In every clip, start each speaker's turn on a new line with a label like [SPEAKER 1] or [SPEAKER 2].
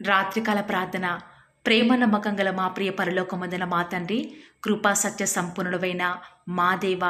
[SPEAKER 1] రాత్రికాల ప్రార్థన. ప్రేమ నమ్మకం గల మా ప్రియ పరలోకమందున మా తండ్రి, కృపా సత్య సంపూర్ణుడైన మా దేవ,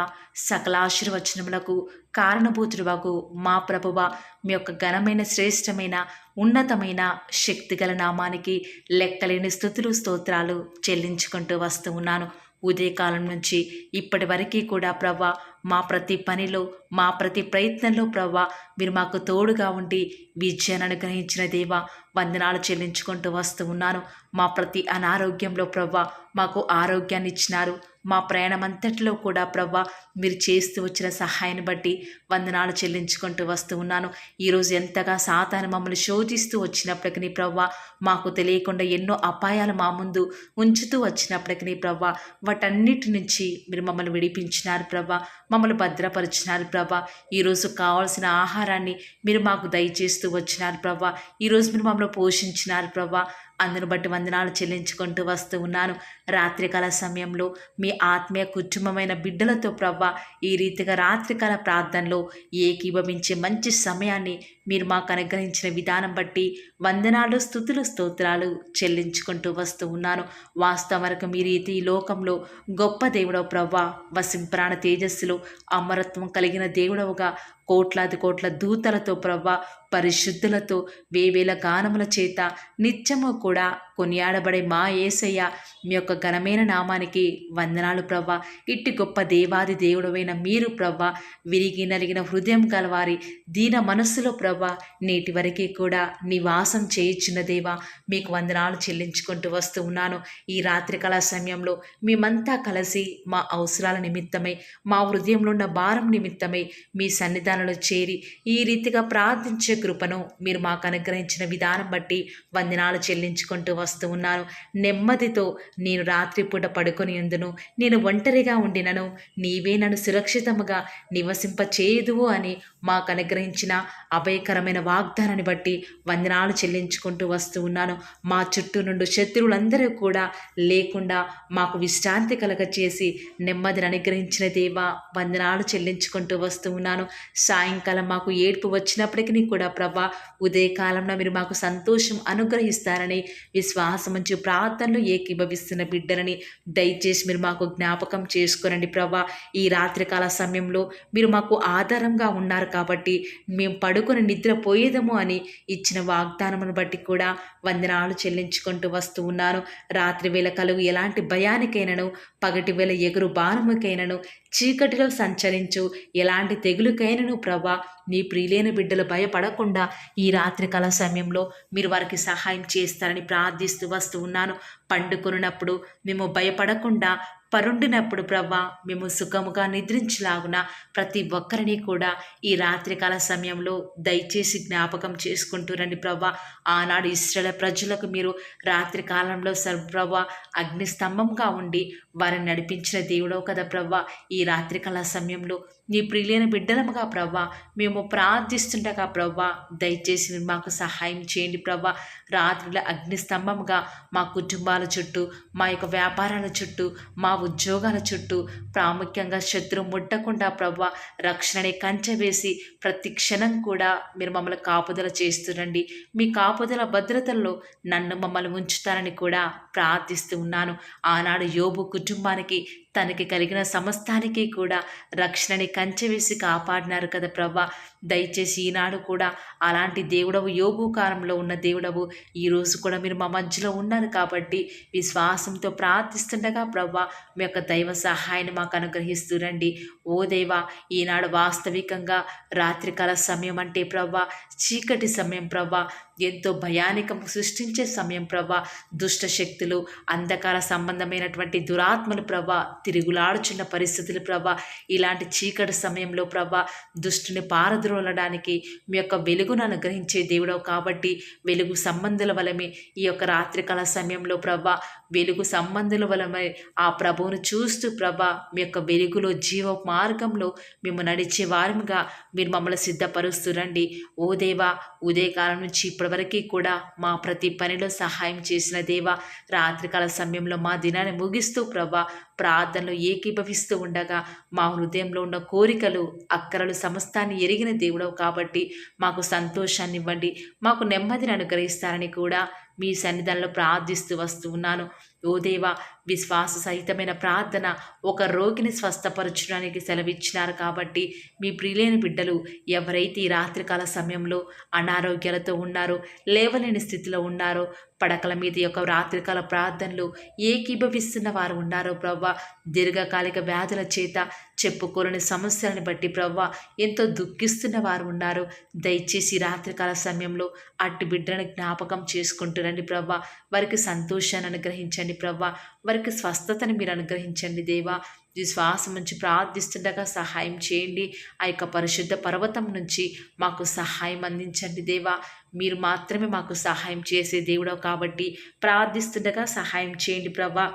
[SPEAKER 1] సకల ఆశీర్వచనములకు కారణభూతుడువగు మా ప్రభువ, మీ యొక్క ఘనమైన శ్రేష్టమైన ఉన్నతమైన శక్తిగల నామానికి లెక్కలేని స్థుతులు స్తోత్రాలు చెల్లించుకుంటూ వస్తూ ఉన్నాను. ఉదయకాలం నుంచి ఇప్పటి వరకు కూడా ప్రవ్వా, మా ప్రతి పనిలో మా ప్రతి ప్రయత్నంలో ప్రవ్వా మీరు మాకు తోడుగా ఉండి విజయాన్ని అనుగ్రహించిన దేవా, వందనాలు చెల్లించుకుంటూ వస్తూ ఉన్నాను. మా ప్రతి అనారోగ్యంలో ప్రవ్వా మాకు ఆరోగ్యాన్ని ఇచ్చినారు. మా ప్రయాణం అంతటిలో కూడా ప్రవ్వా మీరు చేస్తూ వచ్చిన సహాయాన్ని బట్టి వందనాలు చెల్లించుకుంటూ వస్తూ ఉన్నాను. ఈరోజు ఎంతగా సాతాను మమ్మల్ని శోధిస్తూ వచ్చినప్పటికీ ప్రవ్వా, మాకు తెలియకుండా ఎన్నో అపాయాలు మా ముందు ఉంచుతూ వచ్చినప్పటికీ ప్రవ్వా, వాటన్నిటి నుంచి మీరు మమ్మల్ని విడిపించినారు ప్రవ్వా, మమ్మల్ని భద్రపరిచినారు ప్రవ్వా. ఈరోజు కావాల్సిన ఆహారాన్ని మీరు మాకు దయచేస్తూ వచ్చినారు ప్రవ్వా. ఈరోజు మీరు మమ్మల్ని పోషించినారు ప్రవ్వా. అందును బట్టి వందనాలు చెల్లించుకుంటూ వస్తూ ఉన్నాను. రాత్రికాల సమయంలో మీ ఆత్మీయ కుటుంబమైన బిడ్డలతో ప్రవ్వా ఈ రీతిగా రాత్రికాల ప్రార్థనలో ఏకీభవించే మంచి సమయాన్ని మీరు మాకు అనుగ్రహించిన విధానం బట్టి వందనాలు స్తుతులు స్తోత్రాలు చెల్లించుకుంటూ వస్తూ ఉన్నాను. వాస్తవం వరకు మీరు ఈ లోకంలో గొప్ప దేవుడవు ప్రవ్వా, వసింప్రాణ తేజస్సులో అమరత్వం కలిగిన దేవుడవుగా కోట్లాది కోట్ల దూతలతో ప్రవ్వా, పరిశుద్ధులతో వేవేల గానముల చేత నిత్యము కూడా కొనియాడబడే మా యేసయ్య, మీ యొక్క ఘనమైన నామానికి వందనాలు ప్రవ్వా. ఇట్టి గొప్ప దేవాది దేవుడవైన మీరు ప్రవ్వా, విరిగి నలిగిన హృదయం గలవారి దీన మనస్సులో ప్రవ్వా నేటి వరకు కూడా నివాసం చేయించిన దేవా, మీకు వందనాలు చెల్లించుకుంటూ వస్తూ ఉన్నాను. ఈ రాత్రికాల సమయంలో మేమంతా కలిసి మా అవసరాల నిమిత్తమై, మా హృదయంలో ఉన్న భారం నిమిత్తమై మీ సన్నిధానంలో చేరి ఈ రీతిగా ప్రార్థించే కృపను మీరు మాకు అనుగ్రహించిన విధానం బట్టి వందనాలు చెల్లించుకుంటూ వస్తూ ఉన్నాను. నెమ్మదితో నేను రాత్రిపూట పడుకొని ఉందును, నేను ఒంటరిగా ఉండినను నీవే నన్ను సురక్షితముగా నివసింపచేయుదువు అని మాకు అనుగ్రహించిన అభయకరమైన వాగ్దానాన్ని బట్టి వందనాలు చెల్లించుకుంటూ వస్తూ ఉన్నాను. మా చుట్టూ నుండి శత్రువులందరూ కూడా లేకుండా మాకు విశ్రాంతి కలగ చేసి నెమ్మదిని అనుగ్రహించిన దేవా, వందనాలు చెల్లించుకుంటూ వస్తూ ఉన్నాను. సాయంకాలం మాకు ఏడుపు వచ్చినప్పటికీ కూడా ప్రభా, ఉదయకాలంలో మీరు మాకు సంతోషం అనుగ్రహిస్తారని విశ్వాసముంచి ప్రార్థనలు ఏకీభవిస్తున్న బిడ్డలని దయచేసి మీరు మాకు జ్ఞాపకం చేసుకోనండి ప్రభా. ఈ రాత్రికాల సమయంలో మీరు మాకు ఆధారంగా ఉన్నారు కాబట్టి మేము పడుకొని నిద్రపోయేదము అని ఇచ్చిన వాగ్దానమును బట్టి కూడా వందనాలు చెల్లించుకుంటూ వస్తూ ఉన్నాను. రాత్రి వేళ కలుగు ఎలాంటి భయానికైనను, పగటి వేళ ఎగురు బాణముకైనను, చీకటిలో సంచరించు ఎలాంటి తెగులుకైనను ప్రభా, నీ ప్రియులైన బిడ్డలు భయపడకుండా ఈ రాత్రికాల సమయంలో మీరు వారికి సహాయం చేస్తారని ప్రార్థిస్తూ వస్తూ ఉన్నాను. పండుకొనున్నప్పుడు మేము భయపడకుండా, పరుండినప్పుడు ప్రవ్వా మేము సుఖముగా నిద్రించలాగున ప్రతి ఒక్కరిని కూడా ఈ రాత్రికాల సమయంలో దయచేసి జ్ఞాపకం చేసుకుంటూ రండి ప్రవ్వా. ఆనాడు ఇశ్రాయేలు ప్రజలకు మీరు రాత్రికాలంలో ప్రవ్వా అగ్నిస్తంభంగా ఉండి వారిని నడిపించిన దేవుడవు కదా ప్రవ్వా. ఈ రాత్రికాల సమయంలో నీ ప్రియులైన బిడ్డలముగా ప్రవ్వా మేము ప్రార్థిస్తుండగా ప్రవ్వా దయచేసి మీరు మాకు సహాయం చేయండి ప్రవ్వా. రాత్రిలో అగ్నిస్తంభంగా మా కుటుంబాల చుట్టూ, మా యొక్క వ్యాపారాల చుట్టూ, మా ఉద్యోగాల చుట్టూ, ప్రాముఖ్యంగా శత్రువు ముట్టకుండా ప్రవ్వా రక్షణని కంచె వేసి ప్రతి క్షణం కూడా మీరు మమ్మల్ని కాపుదల చేస్తురండి. మీ కాపుదల భద్రతల్లో నన్ను మమ్మల్ని ఉంచుతారని కూడా ప్రార్థిస్తూ ఉన్నాను. ఆనాడు యోబు కుటుంబానికి తనకి కలిగిన సమస్తానికి కూడా రక్షణని కంచె వేసి కాపాడినారు కదా ప్రవ్వా. దయచేసి ఈనాడు కూడా అలాంటి దేవుడవు, యోబు కాలంలో ఉన్న దేవుడవు ఈరోజు కూడా మీరు మా మధ్యలో ఉన్నారు కాబట్టి విశ్వాసంతో ప్రార్థిస్తుండగా ప్రవ్వా మీ యొక్క దైవ సహాయాన్ని మాకు అనుగ్రహిస్తూ రండి. ఓ దేవా, ఈనాడు వాస్తవికంగా రాత్రికాల సమయం అంటే ప్రవ్వా చీకటి సమయం ప్రవ్వా, ఎంతో భయానికం సృష్టించే సమయం ప్రవ్వా. దుష్ట శక్తులు, అంధకార సంబంధమైనటువంటి దురాత్మలు ప్రవ్వా తిరుగులాడుచున్న పరిస్థితులు ప్రవ్వా. ఇలాంటి చీకటి సమయంలో ప్రవ్వా దుష్టుని పారద్రోలడానికి మీ యొక్క వెలుగును అనుగ్రహించే దేవుడవు కాబట్టి వెలుగు సంబంధుల వలమే ఈ యొక్క రాత్రికాల సమయంలో ప్రవ్వా వెలుగు సంబంధుల వలమే ఆ ప్రభువును చూస్తూ ప్రభా మీ యొక్క వెలుగులో జీవ మార్గంలో మేము నడిచే వారముగా మీరు మమ్మల్ని సిద్ధపరుస్తూ రండి. ఓ దేవా, ఉదయకాలం నుంచి ఇప్పటివరకు కూడా మా ప్రతి పనిలో సహాయం చేసిన దేవా, రాత్రికాల సమయంలో మా దినాన్ని ముగిస్తూ ప్రభా ప్రార్థనలు ఏకీభవిస్తూ ఉండగా మా హృదయంలో ఉన్న కోరికలు, అక్కరలు సమస్తాన్ని ఎరిగిన దేవుడవు కాబట్టి మాకు సంతోషాన్ని ఇవ్వండి, మాకు నెమ్మదిని అనుగ్రహిస్తారని కూడా మీ సన్నిధానంలో ప్రార్థిస్తూ వస్తూ ఉన్నాను. ఓ దేవా, విశ్వాస సహితమైన ప్రార్థన ఒక రోగిని స్వస్థపరచడానికి సెలవిచ్చినారు కాబట్టి మీ ప్రియులైన బిడ్డలు ఎవరైతే ఈ రాత్రికాల సమయంలో అనారోగ్యాలతో ఉన్నారో, లేవలేని స్థితిలో ఉన్నారో, పడకల మీద యొక్క రాత్రికాల ప్రార్థనలు ఏకీభవిస్తున్న వారు ఉన్నారో ప్రవ్వా, దీర్ఘకాలిక వ్యాధుల చేత చెప్పుకోలేని సమస్యలను బట్టి ప్రవ్వా ఎంతో దుఃఖిస్తున్న వారు ఉన్నారు. దయచేసి రాత్రికాల సమయంలో అట్టి బిడ్డలను జ్ఞాపకం చేసుకుంటురండి ప్రవ్వా. వారికి సంతోషాన్ని అనుగ్రహించండి ప్రవ్వా. వారికి స్వస్థతని మీరు అనుగ్రహించండి దేవా. విశ్వాసం నుంచి ప్రార్థిస్తుండగా సహాయం చేయండి. ఆ యొక్క పరిశుద్ధ పర్వతం నుంచి మాకు సహాయం అందించండి దేవా. మీరు మాత్రమే మాకు సహాయం చేసే దేవుడవు కాబట్టి ప్రార్థిస్తుండగా సహాయం చేయండి ప్రభా.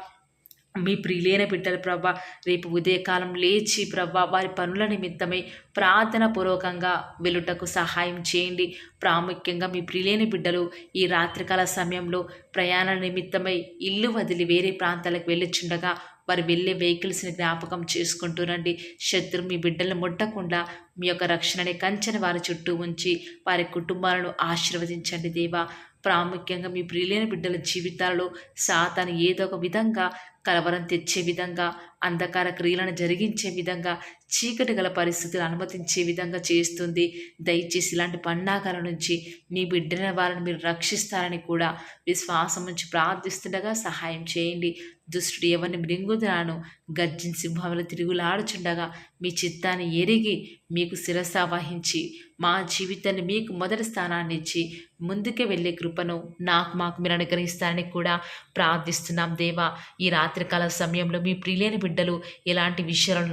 [SPEAKER 1] మీ ప్రియులైన బిడ్డలు ప్రభా రేపు ఉదయకాలం లేచి ప్రభా వారి పనుల నిమిత్తమై ప్రార్థన పూర్వకంగా వెలుటకు సహాయం చేయండి. ప్రాముఖ్యంగా మీ ప్రియులైన బిడ్డలు ఈ రాత్రికాల సమయంలో ప్రయాణ నిమిత్తమై ఇల్లు వదిలి వేరే ప్రాంతాలకు వెళ్ళిచుండగా వారు వెళ్ళే వెహికల్స్ని జ్ఞాపకం చేసుకుంటూనండి. శత్రు మీ బిడ్డలను ముట్టకుండా మీ యొక్క రక్షణని కంచెని వారి చుట్టూ ఉంచి వారి కుటుంబాలను ఆశీర్వదించండి దేవా. ప్రాముఖ్యంగా మీ ప్రియులైన బిడ్డల జీవితాలలో సాతాను ఏదో ఒక విధంగా కలవరం తెచ్చే విధంగా, అంధకార క్రియలను జరిగించే విధంగా, చీకటి గల పరిస్థితులు అనుమతించే విధంగా చేస్తుంది. దయచేసి ఇలాంటి పన్నాగాల నుంచి మీ బిడ్డల వారిని మీరు రక్షిస్తారని కూడా విశ్వాసం నుంచి ప్రార్థిస్తుండగా సహాయం చేయండి. దుష్టుడు ఎవరిని మృంగుదనాను గర్జించి సింహములు తిరుగులాడుచుండగా మీ చిత్తాన్ని ఎరిగి మీకు శిరస వహించి మా జీవితాన్ని మీకు మొదటి స్థానాన్ని ఇచ్చి ముందుకే వెళ్ళే కృపను మాకు మీరు అనుగ్రహిస్తారని కూడా ప్రార్థిస్తున్నాం దేవా. ఈ రాత్రికాల సమయంలో మీ ప్రియులైన బిడ్డలు ఎలాంటి విషయాలను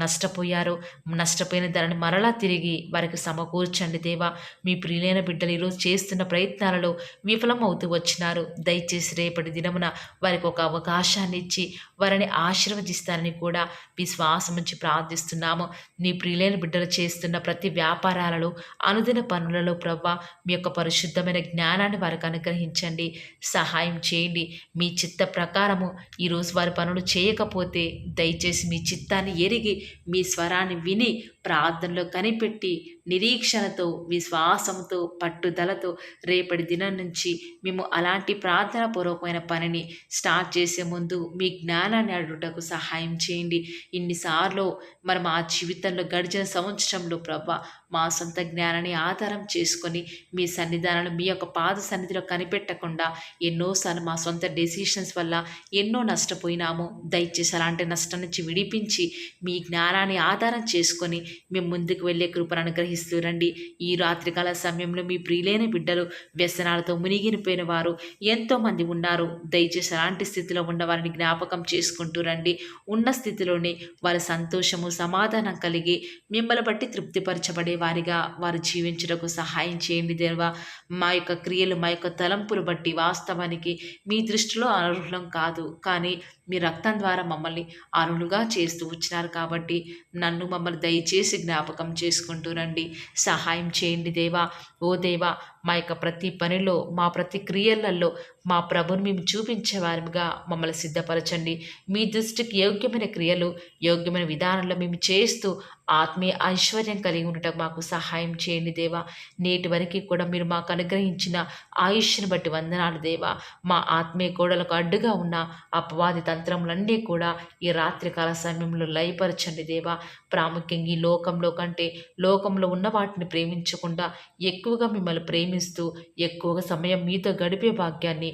[SPEAKER 1] నష్టపోయిన దానిని మరలా తిరిగి వారికి సమకూర్చండి దేవా. మీ ప్రియులైన బిడ్డలు ఈరోజు చేస్తున్న ప్రయత్నాలలో విఫలం అవుతూ వచ్చినారు. దయచేసి రేపటి దినమున వారికి ఒక అవకాశాన్ని ఇచ్చి వారిని ఆశీర్వదిస్తారని కూడా విశ్వాసం నుంచి ప్రార్థిస్తున్నాము. మీ ప్రియులైన బిడ్డలు చేస్తున్న ప్రతి వ్యాపారాలలో, అనుదిన పనులలో ప్రవ్వా మీ యొక్క పరిశుద్ధమైన జ్ఞానాన్ని వారికి అనుగ్రహించండి, సహాయం చేయండి. మీ చిత్త ప్రకారము ఈరోజు వారి పనులు చేయకపోతే దయచేసి మీ చిత్తాన్ని ఎరిగి మీ స్వరాన్ని విని ప్రార్థనలో కనిపెట్టి నిరీక్షణతో, విశ్వాసంతో, పట్టుదలతో రేపటి దినం నుంచి మేము అలాంటి ప్రార్థన పూర్వకమైన పనిని స్టార్ట్ చేసే ముందు మీ జ్ఞానాన్ని అడుగుటకు సహాయం చేయండి. ఇన్నిసార్లు మరి మా జీవితంలో గడిచిన సంవత్సరంలో ప్రభా మా సొంత జ్ఞానాన్ని ఆధారం చేసుకొని మీ సన్నిధానాన్ని మీ యొక్క పాద సన్నిధిలో కనిపెట్టకుండా ఎన్నోసార్లు మా సొంత డెసిషన్స్ వల్ల ఎన్నో నష్టపోయినాము. దయచేసి అలాంటి నష్టం నుంచి విడిపించి మీ జ్ఞానాన్ని ఆధారం చేసుకొని మేము ముందుకు వెళ్ళే కృపను అనుగ్రహిస్తూ రండి. ఈ రాత్రికాల సమయంలో మీ ప్రియులైన బిడ్డలు వ్యసనాలతో మునిగిపోయిన వారు ఎంతోమంది ఉన్నారు. దయచేసి అలాంటి స్థితిలో ఉన్న వారిని జ్ఞాపకం చేసుకుంటూ రండి. ఉన్న స్థితిలోనే వారి సంతోషము, సమాధానం కలిగి మిమ్మల్ని బట్టి తృప్తిపరచబడే వారిగా వారు జీవించడానికి సహాయం చేయండి దేవా. మా యొక్క క్రియలు, మా యొక్క తలంపులు బట్టి వాస్తవానికి మీ దృష్టిలో అనర్హులం కాదు, కానీ మీ రక్తం ద్వారా మమ్మల్ని అర్హులుగా చేస్తూ వచ్చినారు కాబట్టి మమ్మల్ని దయచేసి జ్ఞాపకం చేసుకుంటూ రండి. సహాయం చేయండి దేవా. ఓ దేవా, మా యొక్క ప్రతి పనిలో, మా ప్రతి క్రియలలో మా ప్రభుని మేము చూపించే వారిగా మమ్మల్ని సిద్ధపరచండి. మీ దృష్టికి యోగ్యమైన క్రియలు, యోగ్యమైన విధానంలో మేము చేస్తూ ఆత్మీయ ఐశ్వర్యం కలిగి ఉండటం మాకు సహాయం చేయండి దేవా. నేటి వరకు కూడా మీరు మాకు అనుగ్రహించిన ఆయుష్ను బట్టి వందనాలు దేవా. మా ఆత్మీయ గోడలకు అడ్డుగా ఉన్న అపవాది తంత్రములన్నీ కూడా ఈ రాత్రికాల సమయంలో లయపరచండి దేవా. ప్రాముఖ్యంగా ఈ లోకంలో కంటే లోకంలో ఉన్న వాటిని ప్రేమించకుండా ఎక్కువగా మిమ్మల్ని ప్రేమిస్తూ ఎక్కువగా సమయం మీతో గడిపే భాగ్యాన్ని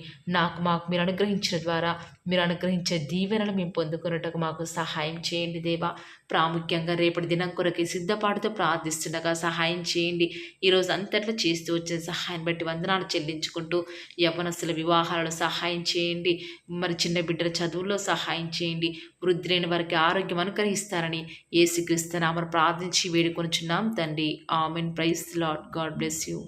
[SPEAKER 1] మాకు మీరు అనుగ్రహించిన ద్వారా మీరు అనుగ్రహించే దీవెనలు మేము పొందుకున్నట్టుకు మాకు సహాయం చేయండి దేవా. ప్రాముఖ్యంగా రేపటి దినం కొరకి సిద్ధపాటుతో ప్రార్థిస్తుండగా సహాయం చేయండి. ఈరోజు అంతట్లో చేస్తూ వచ్చిన సహాయం బట్టి వందనాలు చెల్లించుకుంటూ యవ్వనస్తుల వివాహాలలో సహాయం చేయండి. మరి చిన్న బిడ్డల చదువుల్లో సహాయం చేయండి. వృద్ధులైన వారికి ఆరోగ్యం అనుగ్రహిస్తారని యేసుక్రీస్తు నామమున ప్రార్థించి వేడుకొనుచున్నాం తండ్రి. Amen. Praise the Lord. God bless you.